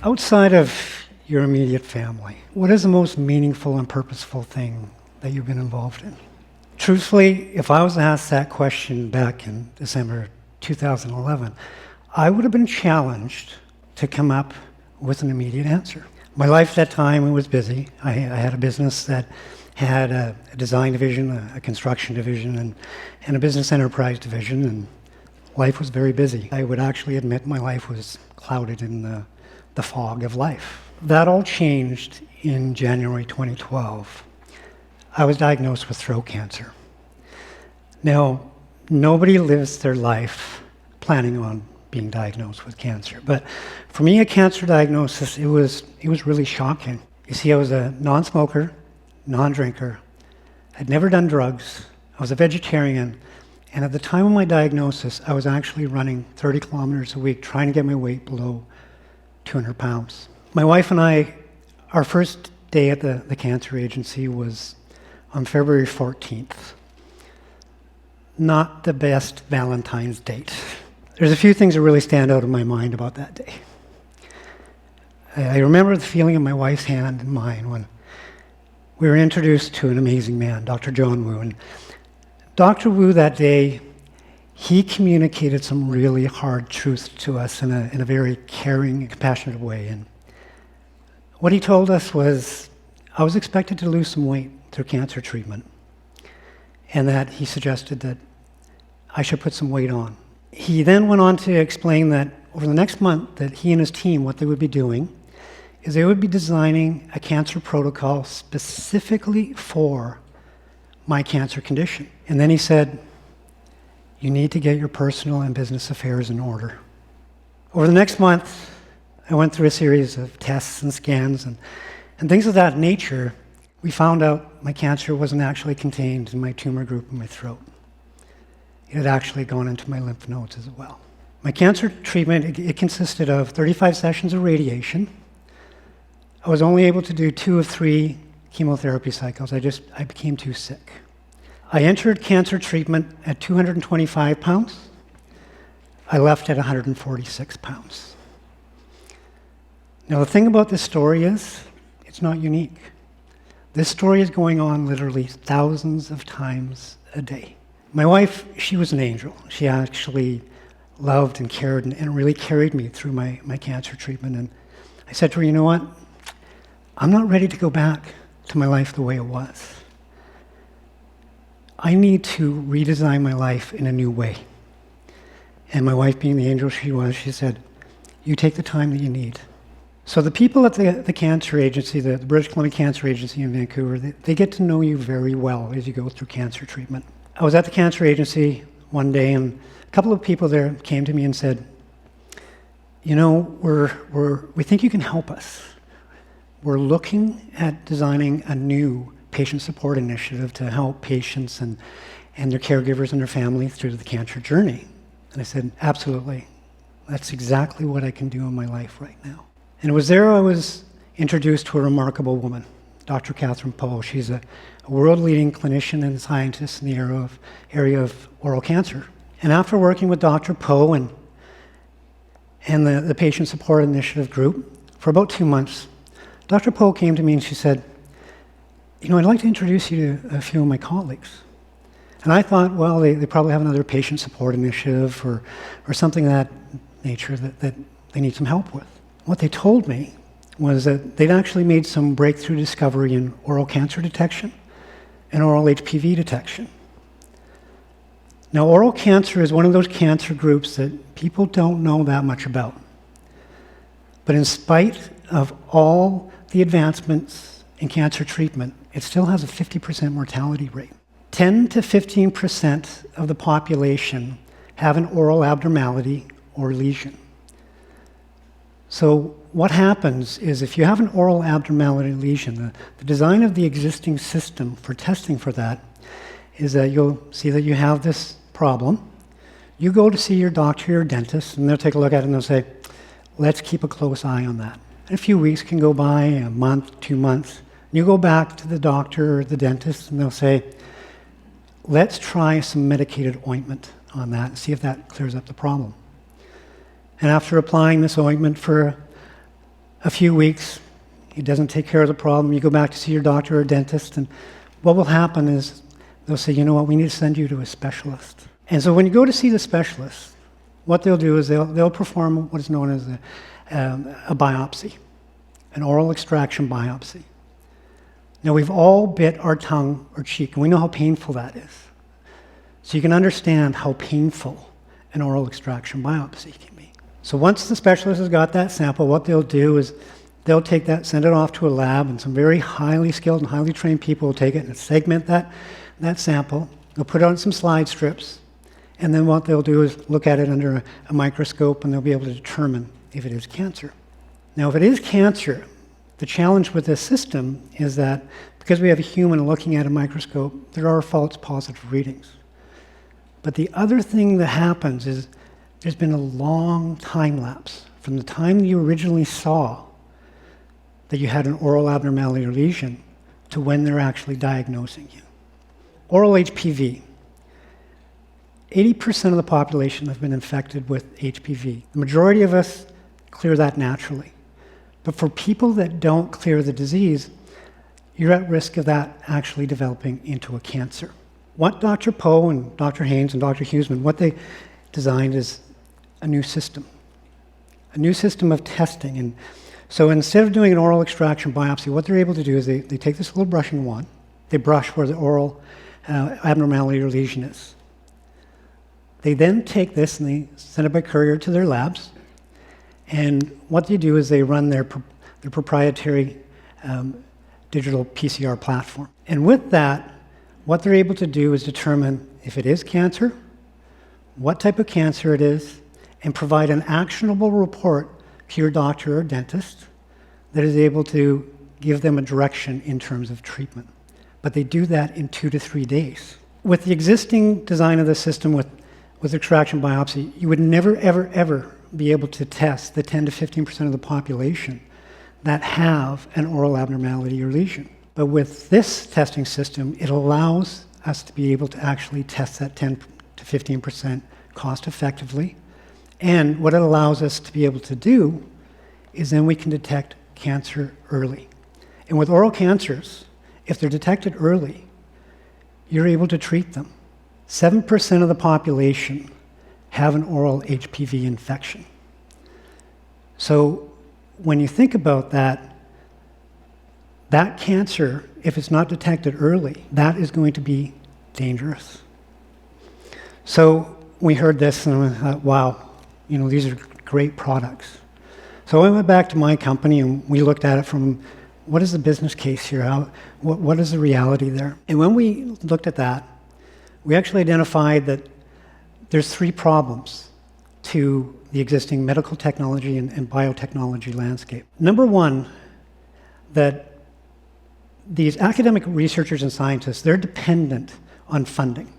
Outside of your immediate family, what is the most meaningful and purposeful thing that you've been involved in? Truthfully, if I was asked that question back in December 2011, I would have been challenged to come up with an immediate answer. My life at that time was busy. I had a business that had a design division, a construction division, and a business enterprise division, and life was very busy. I would actually admit my life was clouded in the fog of life. That all changed in January 2012. I was diagnosed with throat cancer. Now, nobody lives their life planning on being diagnosed with cancer, but for me, a cancer diagnosis, it was really shocking. You see, I was a non-smoker, non-drinker. I'd never done drugs. I was a vegetarian, and at the time of my diagnosis, I was actually running 30 kilometers a week trying to get my weight below 200 pounds. My wife and I, our first day at the cancer agency was on February 14th. Not the best Valentine's date. There's a few things that really stand out in my mind about that day. I remember the feeling of my wife's hand in mine when we were introduced to an amazing man, Dr. John Wu. And Dr. Wu that day, he communicated some really hard truths to us in a very caring and compassionate way. And what he told us was, I was expected to lose some weight through cancer treatment, and that he suggested that I should put some weight on. He then went on to explain that over the next month that he and his team, what they would be doing is they would be designing a cancer protocol specifically for my cancer condition. And then he said, you need to get your personal and business affairs in order. Over the next month, I went through a series of tests and scans and things of that nature. We found out my cancer wasn't actually contained in my tumor group in my throat. It had actually gone into my lymph nodes as well. My cancer treatment, it consisted of 35 sessions of radiation. I was only able to do 2 of 3 chemotherapy cycles. I became too sick. I entered cancer treatment at 225 pounds. I left at 146 pounds. Now, the thing about this story is, it's not unique. This story is going on literally thousands of times a day. My wife, she was an angel. She actually loved and cared and really carried me through my cancer treatment. And I said to her, you know what? I'm not ready to go back to my life the way it was. I need to redesign my life in a new way. And my wife, being the angel she was, she said, you take the time that you need. So the people at the cancer agency, the British Columbia Cancer Agency in Vancouver, they get to know you very well as you go through cancer treatment. I was at the cancer agency one day, and a couple of people there came to me and said, you know, we think you can help us. We're looking at designing a new patient support initiative to help patients and their caregivers and their families through the cancer journey. And I said, absolutely. That's exactly what I can do in my life right now. And it was there I was introduced to a remarkable woman, Dr. Kathryn Poe. She's a world-leading clinician and scientist in the area of oral cancer. And after working with Dr. Poe and the Patient Support Initiative group for about 2 months, Dr. Poe came to me and she said, you know, I'd like to introduce you to a few of my colleagues. And I thought, well, they probably have another patient support initiative or something of that nature that they need some help with. What they told me was that they'd actually made some breakthrough discovery in oral cancer detection and oral HPV detection. Now, oral cancer is one of those cancer groups that people don't know that much about. But in spite of all the advancements in cancer treatment, it still has a 50% mortality rate. 10 to 15% of the population have an oral abnormality or lesion. So what happens is if you have an oral abnormality lesion, the design of the existing system for testing for that is that you'll see that you have this problem. You go to see your doctor, your dentist, and they'll take a look at it and they'll say, let's keep a close eye on that. And a few weeks can go by, a month, 2 months. You go back to the doctor or the dentist and they'll say, let's try some medicated ointment on that and see if that clears up the problem. And after applying this ointment for a few weeks, he doesn't take care of the problem, you go back to see your doctor or dentist, and what will happen is they'll say, you know what, we need to send you to a specialist. And so when you go to see the specialist, what they'll do is they'll perform what is known as a biopsy, an oral extraction biopsy. Now, we've all bit our tongue or cheek, and we know how painful that is. So you can understand how painful an oral extraction biopsy can be. So once the specialist has got that sample, what they'll do is they'll take that, send it off to a lab, and some very highly skilled and highly trained people will take it and segment that sample. They'll put it on some slide strips, and then what they'll do is look at it under a microscope, and they'll be able to determine if it is cancer. Now, if it is cancer, the challenge with this system is that because we have a human looking at a microscope, there are false positive readings. But the other thing that happens is there's been a long time lapse from the time you originally saw that you had an oral abnormality or lesion to when they're actually diagnosing you. Oral HPV. 80% of the population have been infected with HPV. The majority of us clear that naturally. But for people that don't clear the disease, you're at risk of that actually developing into a cancer. What Dr. Poe and Dr. Haynes and Dr. Huseman, what they designed is a new system of testing. And so instead of doing an oral extraction biopsy, what they're able to do is they take this little brushing wand, they brush where the oral abnormality or lesion is. They then take this and they send it by courier to their labs. And what they do is they run their proprietary digital PCR platform. And with that, what they're able to do is determine if it is cancer, what type of cancer it is, and provide an actionable report to your doctor or dentist that is able to give them a direction in terms of treatment. But they do that in 2 to 3 days. With the existing design of the system with extraction biopsy, you would never, ever, ever be able to test the 10 to 15% of the population that have an oral abnormality or lesion. But with this testing system, it allows us to be able to actually test that 10 to 15% cost effectively. And what it allows us to be able to do is then we can detect cancer early. And with oral cancers, if they're detected early, you're able to treat them. 7% of the population have an oral HPV infection. So when you think about that cancer, if it's not detected early, that is going to be dangerous. So we heard this and we thought, wow, these are great products. So I went back to my company and we looked at it from, what is the business case here? What is the reality there? And when we looked at that, we actually identified that there's 3 problems to the existing medical technology and biotechnology landscape. Number one, that these academic researchers and scientists, they're dependent on funding.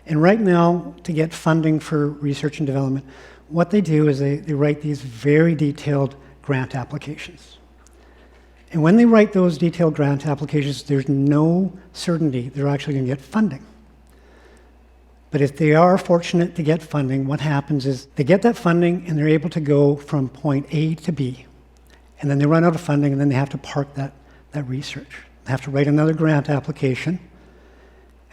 And right now, to get funding for research and development, what they do is they write these very detailed grant applications. And when they write those detailed grant applications, there's no certainty they're actually going to get funding. But if they are fortunate to get funding, what happens is they get that funding and they're able to go from point A to B. And then they run out of funding and then they have to park that research. They have to write another grant application.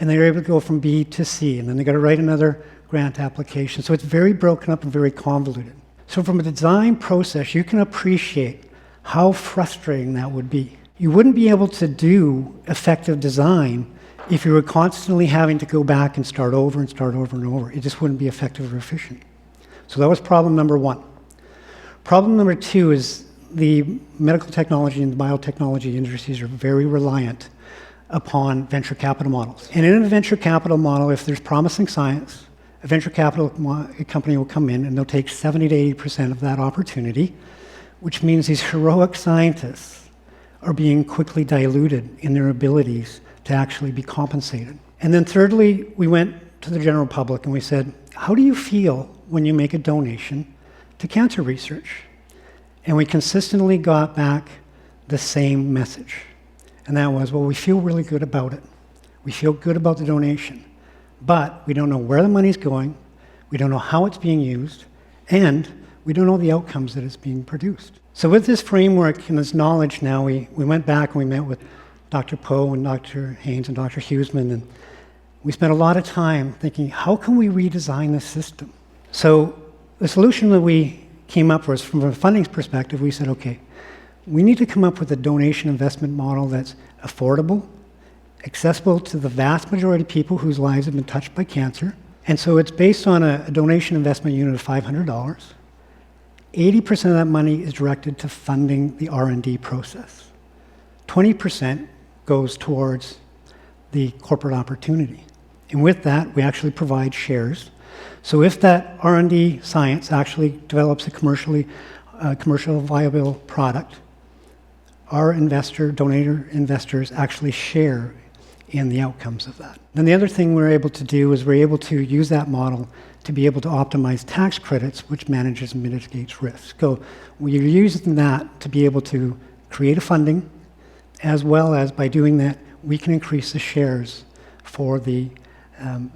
And they're able to go from B to C. And then they've got to write another grant application. So it's very broken up and very convoluted. So from a design process, you can appreciate how frustrating that would be. You wouldn't be able to do effective design if you were constantly having to go back and start over and start over and over. It just wouldn't be effective or efficient. So that was problem number one. Problem number two is the medical technology and the biotechnology industries are very reliant upon venture capital models. And in a venture capital model, if there's promising science, a venture capital company will come in and they'll take 70 to 80% of that opportunity, which means these heroic scientists are being quickly diluted in their abilities to actually be compensated. And then thirdly, we went to the general public and we said, how do you feel when you make a donation to cancer research? And we consistently got back the same message. And that was, well, we feel really good about it. We feel good about the donation. But we don't know where the money's going, we don't know how it's being used, and We don't know the outcomes that is being produced. So with this framework and this knowledge now, we went back and we met with Dr. Poe and Dr. Haynes and Dr. Huseman, and we spent a lot of time thinking, how can we redesign this system? So the solution that we came up with, from a funding perspective, we said, okay, we need to come up with a donation investment model that's affordable, accessible to the vast majority of people whose lives have been touched by cancer. And so it's based on a donation investment unit of $500. 80% of that money is directed to funding the R&D process. 20% goes towards the corporate opportunity. And with that, we actually provide shares. So if that R&D science actually develops a commercially viable product, our donor investors actually share in the outcomes of that. Then the other thing we're able to do is we're able to use that model to be able to optimize tax credits, which manages and mitigates risk. So we're using that to be able to create a funding, as well as by doing that, we can increase the shares for the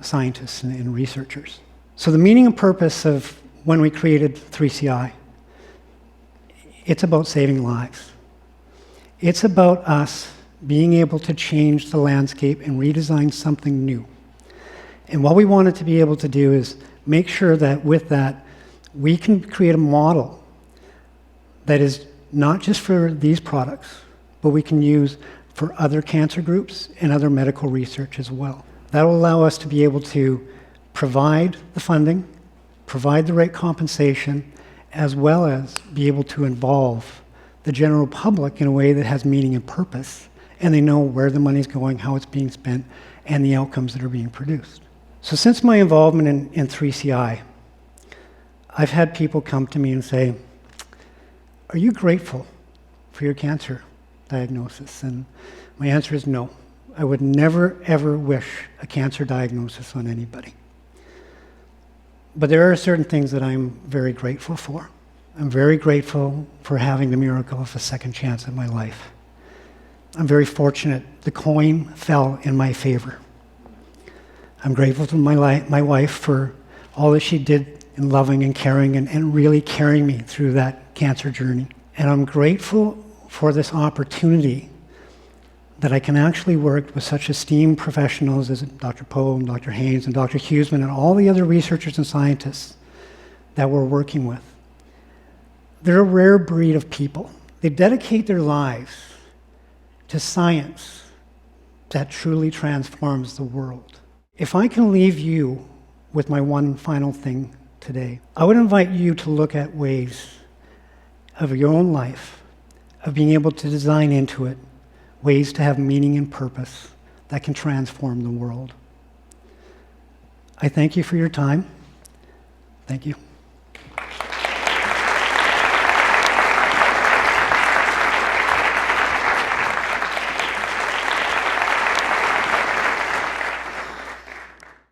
scientists and researchers. So the meaning and purpose of when we created 3CI, it's about saving lives. It's about us being able to change the landscape and redesign something new. And what we wanted to be able to do is make sure that with that, we can create a model that is not just for these products, but we can use for other cancer groups and other medical research as well. That will allow us to be able to provide the funding, provide the right compensation, as well as be able to involve the general public in a way that has meaning and purpose, and they know where the money's going, how it's being spent, and the outcomes that are being produced. So since my involvement in 3CI, I've had people come to me and say, are you grateful for your cancer diagnosis? And my answer is no. I would never, ever wish a cancer diagnosis on anybody. But there are certain things that I'm very grateful for. I'm very grateful for having the miracle of a second chance in my life. I'm very fortunate. The coin fell in my favor. I'm grateful to my wife for all that she did in loving and caring and really carrying me through that cancer journey. And I'm grateful for this opportunity that I can actually work with such esteemed professionals as Dr. Poe and Dr. Haynes and Dr. Huseman and all the other researchers and scientists that we're working with. They're a rare breed of people. They dedicate their lives to science that truly transforms the world. If I can leave you with my one final thing today, I would invite you to look at ways of your own life, of being able to design into it ways to have meaning and purpose that can transform the world. I thank you for your time. Thank you.